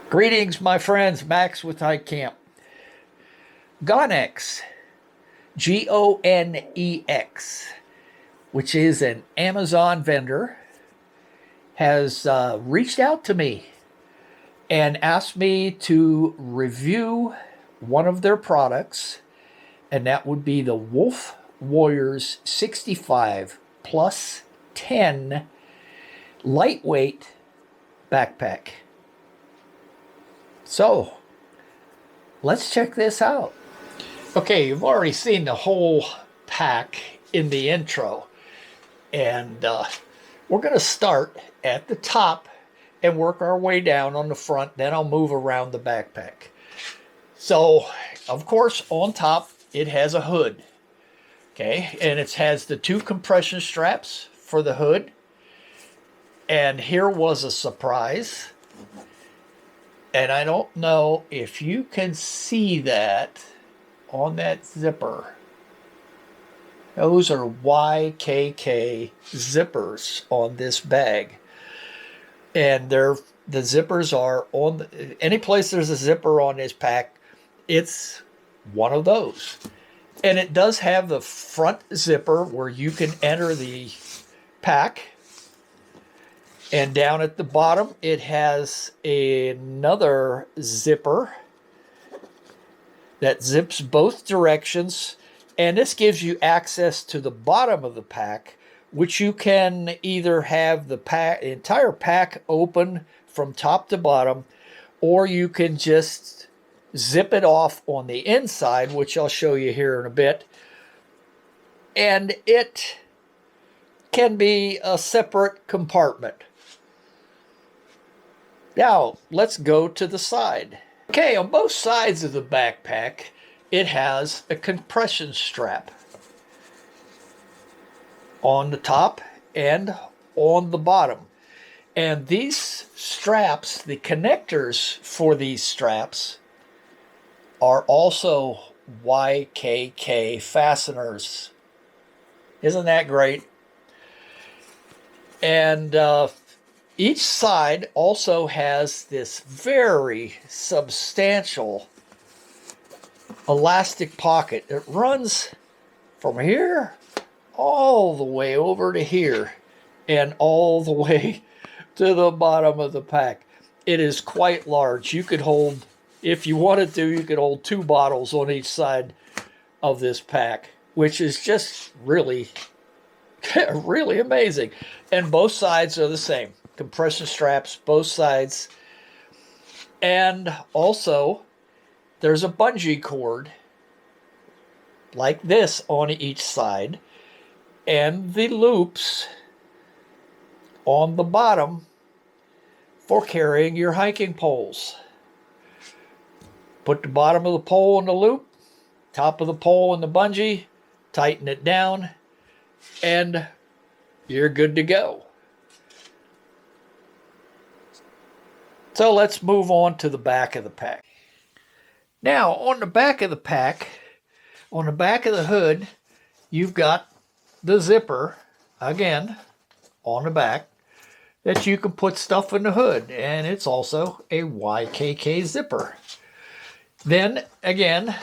Greetings, my friends. Max with High Camp. Gonex, Gonex, which is an Amazon vendor, has reached out to me and asked me to review one of their products, and that would be the Wolf Warriors 65 plus 10 lightweight backpack. So, let's check this out. Okay, you've already seen the whole pack in the intro. And we're going to start at the top and work our way down on the front. Then I'll move around the backpack. So, of course, on top, it has a hood. Okay, and it has the two compression straps for the hood. And here was a surprise. And I don't know if you can see that on that zipper. Those are YKK zippers on this bag. And the zippers are on any place there's a zipper on this pack, it's one of those. And it does have the front zipper where you can enter the pack. And down at the bottom, it has another zipper that zips both directions. And this gives you access to the bottom of the pack, which you can either have the entire pack open from top to bottom, or you can just zip it off on the inside, which I'll show you here in a bit. And it can be a separate compartment. Now, let's go to the side. Okay, on both sides of the backpack, it has a compression strap on the top and on the bottom. And these straps, the connectors for these straps, are also YKK fasteners. Isn't that great? And each side also has this very substantial elastic pocket. It runs from here all the way over to here and all the way to the bottom of the pack. It is quite large. You could hold, if you wanted to, you could hold 2 bottles on each side of this pack, which is just really, really amazing. And both sides are the same. Compression straps, both sides. And also, there's a bungee cord like this on each side. And the loops on the bottom for carrying your hiking poles. Put the bottom of the pole in the loop, top of the pole in the bungee, tighten it down, and you're good to go. So let's move on to the back of the pack. Now, on the back of the pack, on the back of the hood, you've got the zipper, again, on the back, that you can put stuff in the hood. And it's also a YKK zipper. Then, again,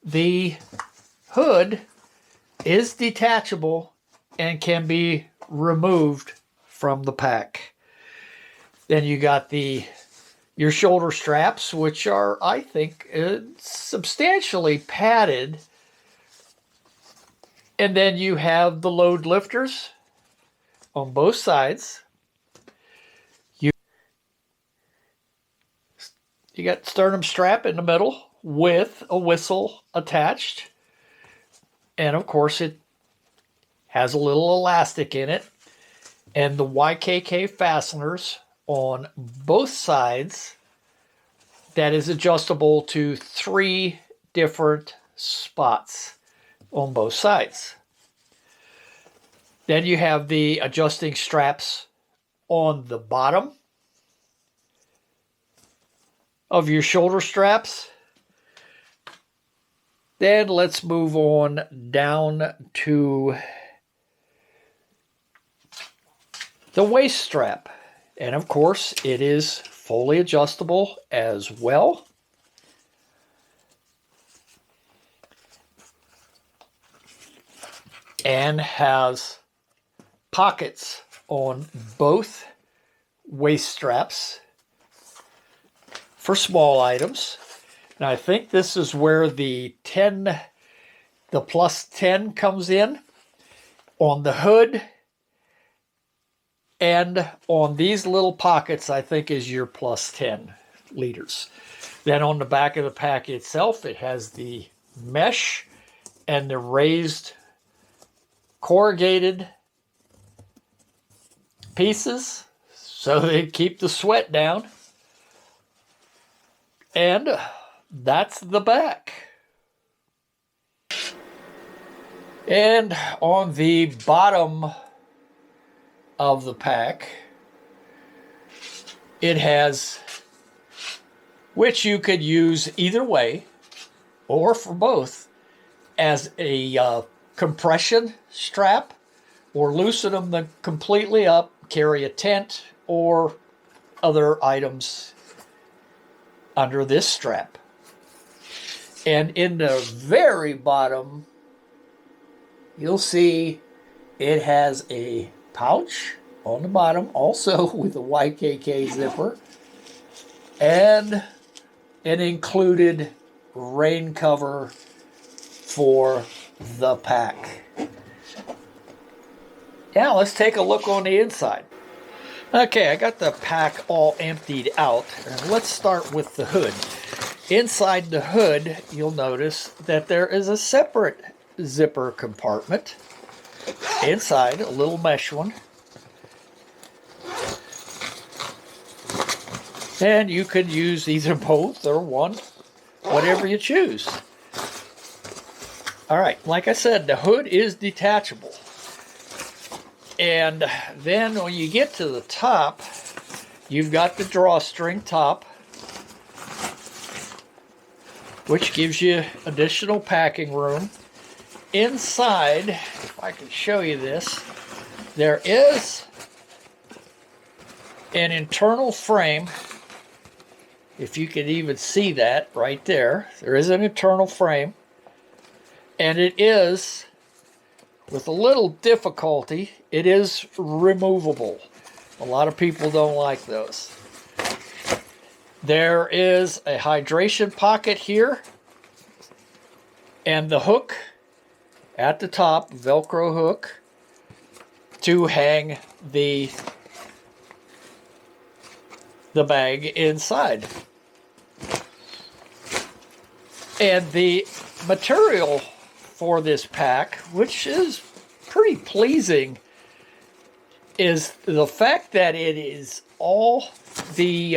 the hood is detachable and can be removed from the pack. Then you got your shoulder straps, which are, I think, substantially padded. And then you have the load lifters on both sides. You got sternum strap in the middle with a whistle attached. And of course, it has a little elastic in it. And the YKK fasteners on both sides that is adjustable to 3 different spots on both sides. Then you have the adjusting straps on the bottom of your shoulder straps. Then let's move on down to the waist strap. And of course, it is fully adjustable as well. And has pockets on both waist straps for small items. And I think this is where the plus 10 comes in on the hood, and on these little pockets I think is your plus 10 liters. Then on the back of the pack itself, it has the mesh and the raised corrugated pieces so they keep the sweat down. And that's the back. And on the bottom of the pack, it has, which you could use either way or for both, as a compression strap, or loosen them completely up, carry a tent or other items under this strap. And in the very bottom, you'll see it has a pouch on the bottom, also with a YKK zipper, and an included rain cover for the pack. Now let's take a look on the inside. Okay, I got the pack all emptied out, and let's start with the hood. Inside the hood, you'll notice that there is a separate zipper compartment. Inside, a little mesh one. And you could use either both or one, whatever you choose. All right, like I said, the hood is detachable. And then when you get to the top, you've got the drawstring top, which gives you additional packing room. Inside, if I can show you this, there is an internal frame. If you can even see that right there, there is an internal frame. And it is, with a little difficulty, it is removable. A lot of people don't like those. There is a hydration pocket here, and the hook at the top, Velcro hook, to hang the bag inside. And the material for this pack, which is pretty pleasing, is the fact that it is all the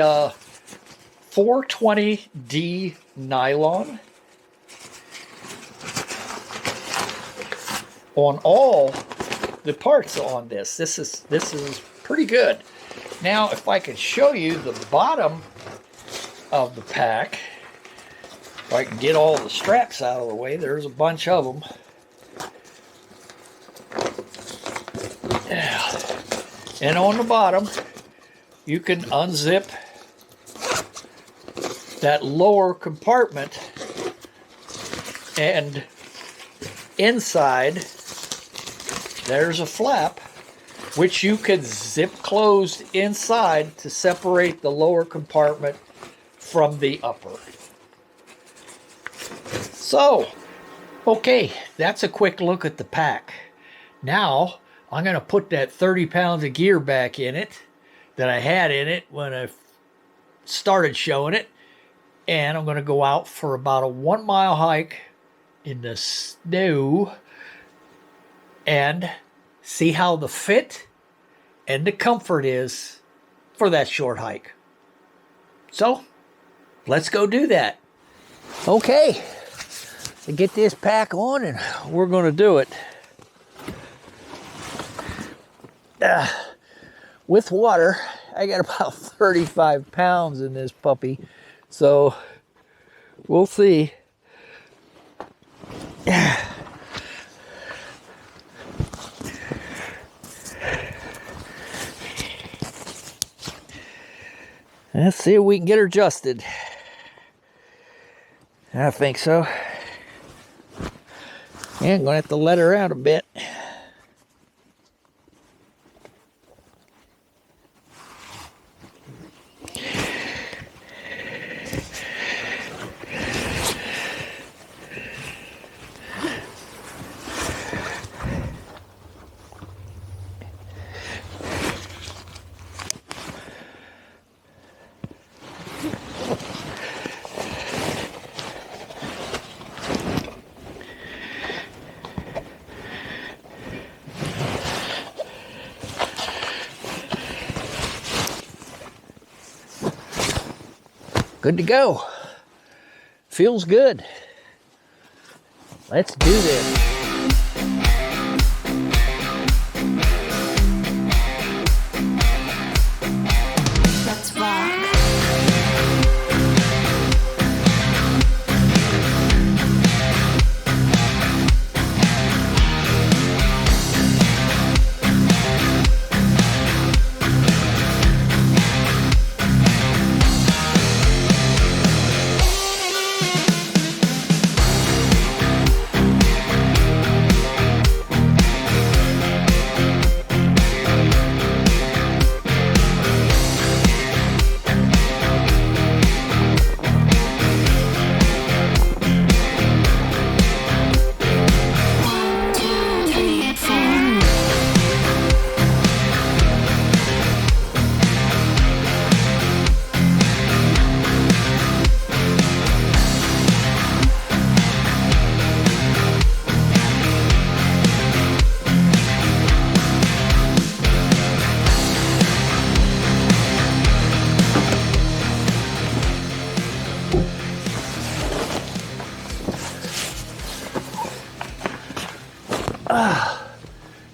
420D nylon on all the parts on this. This is pretty good. Now, if I can show you the bottom of the pack, if I can get all the straps out of the way, there's a bunch of them. Yeah. And on the bottom, you can unzip that lower compartment, and inside there's a flap which you could zip closed inside to separate the lower compartment from the upper. So, okay, that's a quick look at the pack. Now, I'm going to put that 30 pounds of gear back in it that I had in it when I started showing it. And I'm going to go out for about a 1 mile hike in the snow and see how the fit and the comfort is for that short hike. So, let's go do that. Okay, to get this pack on, and we're going to do it. With water, I got about 35 pounds in this puppy, so we'll see. Let's see if we can get her adjusted. I think so. Yeah, I'm going to have to let her out a bit. Good to go. Feels good. Let's do this. Let's rock.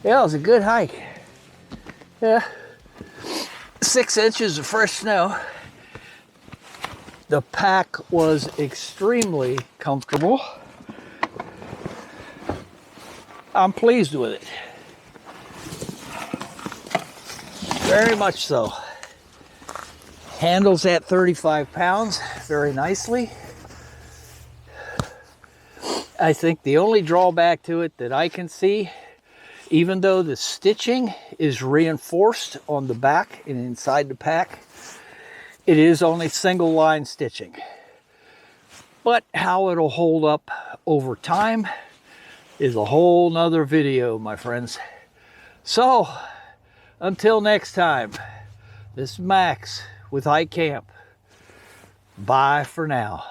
Yeah, it was a good hike. Yeah, 6 inches of fresh snow. The pack was extremely comfortable. I'm pleased with it. Very much so. Handles at 35 pounds very nicely. I think the only drawback to it that I can see, even though the stitching is reinforced on the back and inside the pack, it is only single line stitching. But how it'll hold up over time is a whole nother video, my friends. So, until next time, this is Max with Hike Camp. Bye for now.